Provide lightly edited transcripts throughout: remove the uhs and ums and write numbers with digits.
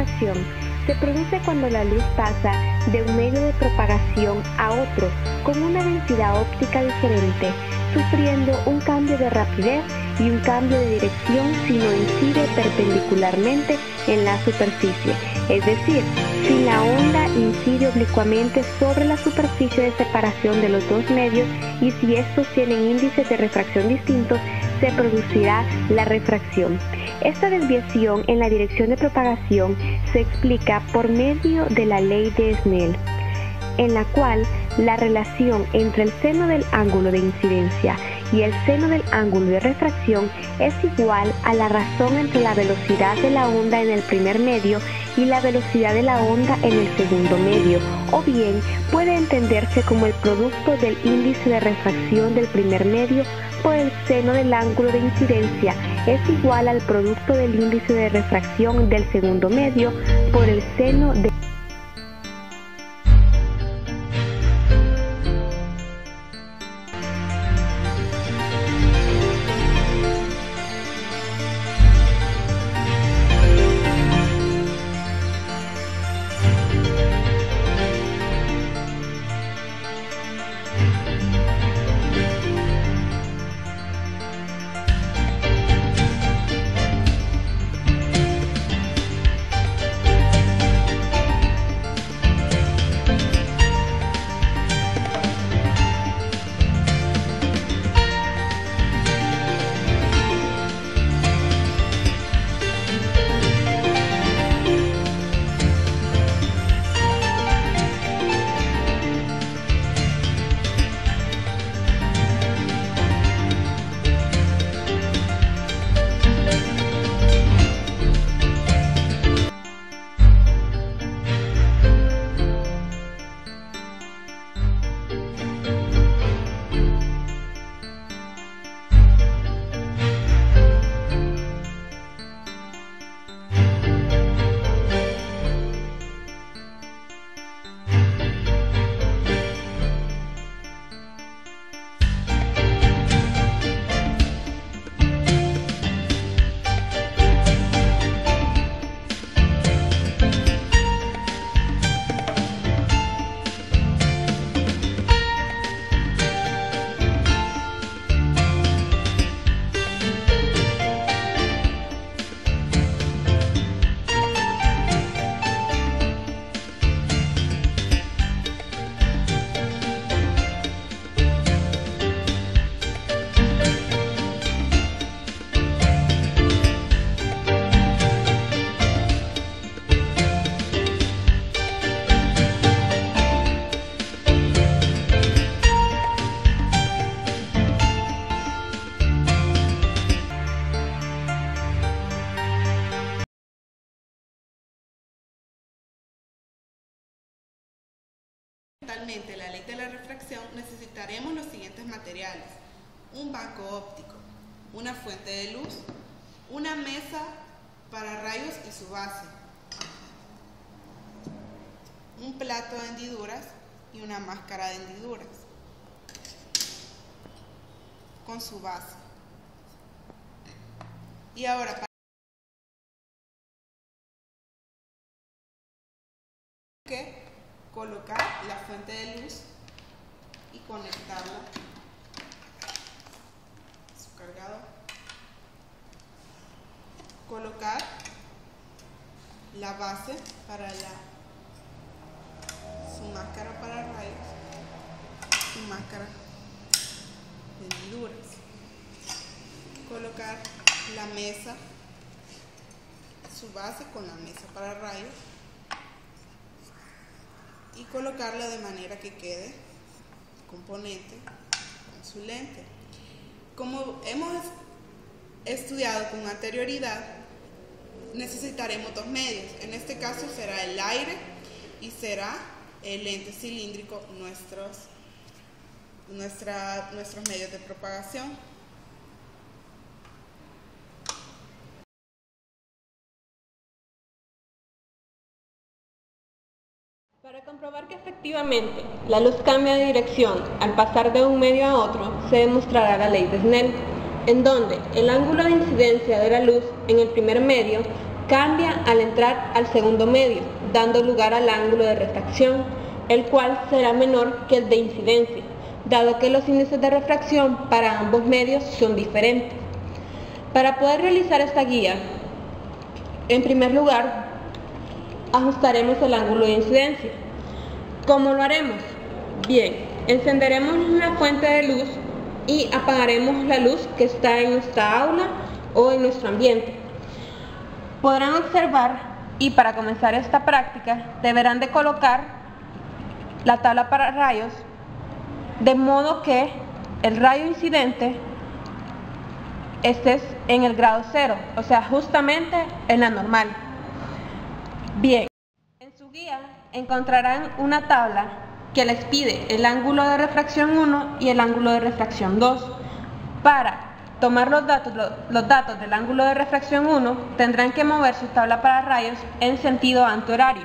refracción se produce cuando la luz pasa de un medio de propagación a otro con una densidad óptica diferente, sufriendo un cambio de rapidez y un cambio de dirección si no incide perpendicularmente en la superficie, es decir, si la onda incide oblicuamente sobre la superficie de separación de los dos medios y si estos tienen índices de refracción distintos, se producirá la refracción. Esta desviación en la dirección de propagación se explica por medio de la ley de Snell, en la cual la relación entre el seno del ángulo de incidencia y el seno del ángulo de refracción es igual a la razón entre la velocidad de la onda en el primer medio y la velocidad de la onda en el segundo medio, o bien puede entenderse como el producto del índice de refracción del primer medio por el seno del ángulo de incidencia es igual al producto del índice de refracción del segundo medio por el seno de Fundamentalmente la ley de la refracción, necesitaremos los siguientes materiales: un banco óptico, una fuente de luz, una mesa para rayos y su base, un plato de hendiduras y una máscara de hendiduras con su base. Y ahora, para colocar la fuente de luz y conectarla a su cargador, colocar la base para su máscara para rayos, su máscara de hendiduras, colocar la mesa, su base con la mesa para rayos y colocarla de manera que quede el componente con su lente. Como hemos estudiado con anterioridad, necesitaremos dos medios. En este caso será el aire y será el lente cilíndrico, nuestros medios de propagación. Para comprobar que efectivamente la luz cambia de dirección al pasar de un medio a otro, se demostrará la ley de Snell, en donde el ángulo de incidencia de la luz en el primer medio cambia al entrar al segundo medio, dando lugar al ángulo de refracción, el cual será menor que el de incidencia, dado que los índices de refracción para ambos medios son diferentes. Para poder realizar esta guía, en primer lugar, ajustaremos el ángulo de incidencia. ¿Cómo lo haremos? Bien, encenderemos la fuente de luz y apagaremos la luz que está en nuestra aula o en nuestro ambiente. Podrán observar, y para comenzar esta práctica, deberán de colocar la tabla para rayos de modo que el rayo incidente esté en el grado 0, o sea, justamente en la normal. Bien, en su guía encontrarán una tabla que les pide el ángulo de refracción 1 y el ángulo de refracción 2. Para tomar los datos del ángulo de refracción 1, tendrán que mover su tabla para rayos en sentido antihorario.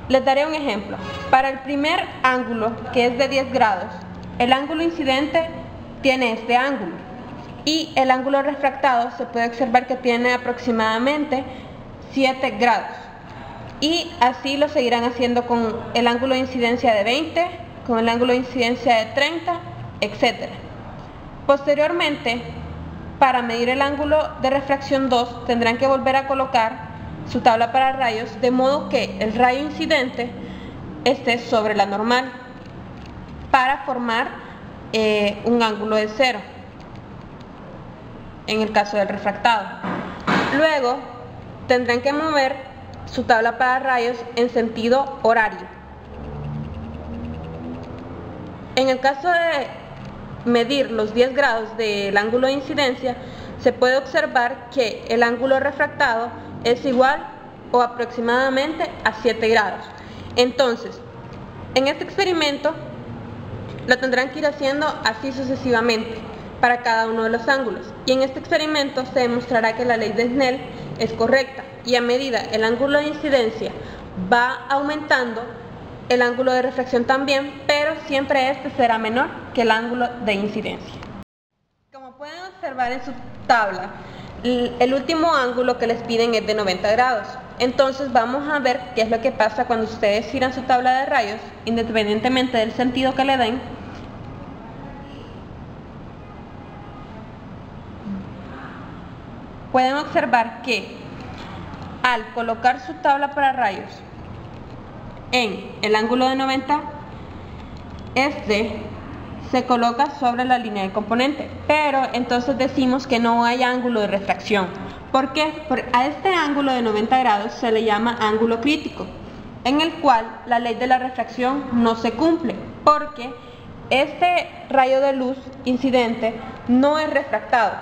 Les daré un ejemplo. Para el primer ángulo, que es de 10 grados, el ángulo incidente tiene este ángulo y el ángulo refractado se puede observar que tiene aproximadamente 7 grados. Y así lo seguirán haciendo con el ángulo de incidencia de 20, con el ángulo de incidencia de 30, etc. Posteriormente, para medir el ángulo de refracción 2, tendrán que volver a colocar su tabla para rayos de modo que el rayo incidente esté sobre la normal para formar un ángulo de 0 en el caso del refractado. Luego tendrán que mover su tabla para rayos en sentido horario. En el caso de medir los 10 grados del ángulo de incidencia, se puede observar que el ángulo refractado es igual o aproximadamente a 7 grados. Entonces, en este experimento lo tendrán que ir haciendo así sucesivamente para cada uno de los ángulos, y en este experimento se demostrará que la ley de Snell es correcta, y a medida el ángulo de incidencia va aumentando, el ángulo de refracción también, pero siempre este será menor que el ángulo de incidencia. Como pueden observar en su tabla, el último ángulo que les piden es de 90 grados. Entonces vamos a ver qué es lo que pasa cuando ustedes giran su tabla de rayos, independientemente del sentido que le den. Pueden observar que al colocar su tabla para rayos en el ángulo de 90, este se coloca sobre la línea de componente, pero entonces decimos que no hay ángulo de refracción. ¿Por qué? Porque a este ángulo de 90 grados se le llama ángulo crítico, en el cual la ley de la refracción no se cumple, porque este rayo de luz incidente no es refractado,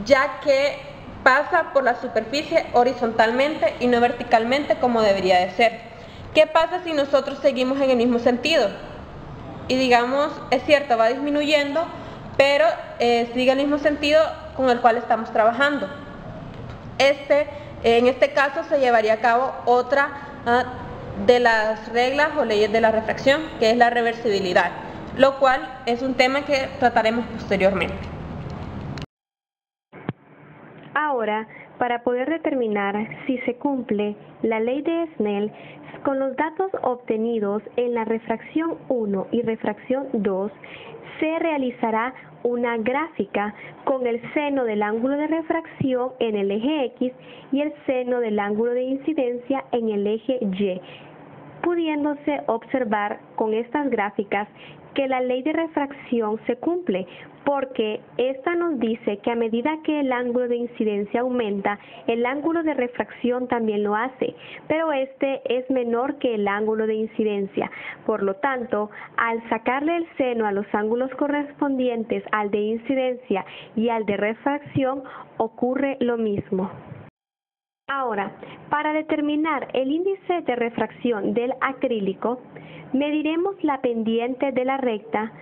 ya que pasa por la superficie horizontalmente y no verticalmente como debería de ser. ¿Qué pasa si nosotros seguimos en el mismo sentido? Y digamos, es cierto, va disminuyendo, pero sigue el mismo sentido con el cual estamos trabajando. En este caso se llevaría a cabo otra de las reglas o leyes de la refracción, que es la reversibilidad, lo cual es un tema que trataremos posteriormente. Ahora, para poder determinar si se cumple la ley de Snell, con los datos obtenidos en la refracción 1 y refracción 2, se realizará una gráfica con el seno del ángulo de refracción en el eje X y el seno del ángulo de incidencia en el eje Y, pudiéndose observar con estas gráficas que la ley de refracción se cumple, porque esta nos dice que a medida que el ángulo de incidencia aumenta, el ángulo de refracción también lo hace, pero este es menor que el ángulo de incidencia. Por lo tanto, al sacarle el seno a los ángulos correspondientes al de incidencia y al de refracción, ocurre lo mismo. Ahora, para determinar el índice de refracción del acrílico, mediremos la pendiente de la recta,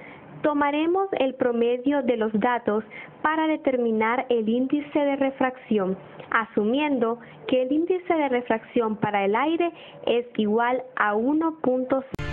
tomaremos el promedio de los datos para determinar el índice de refracción, asumiendo que el índice de refracción para el aire es igual a 1.0.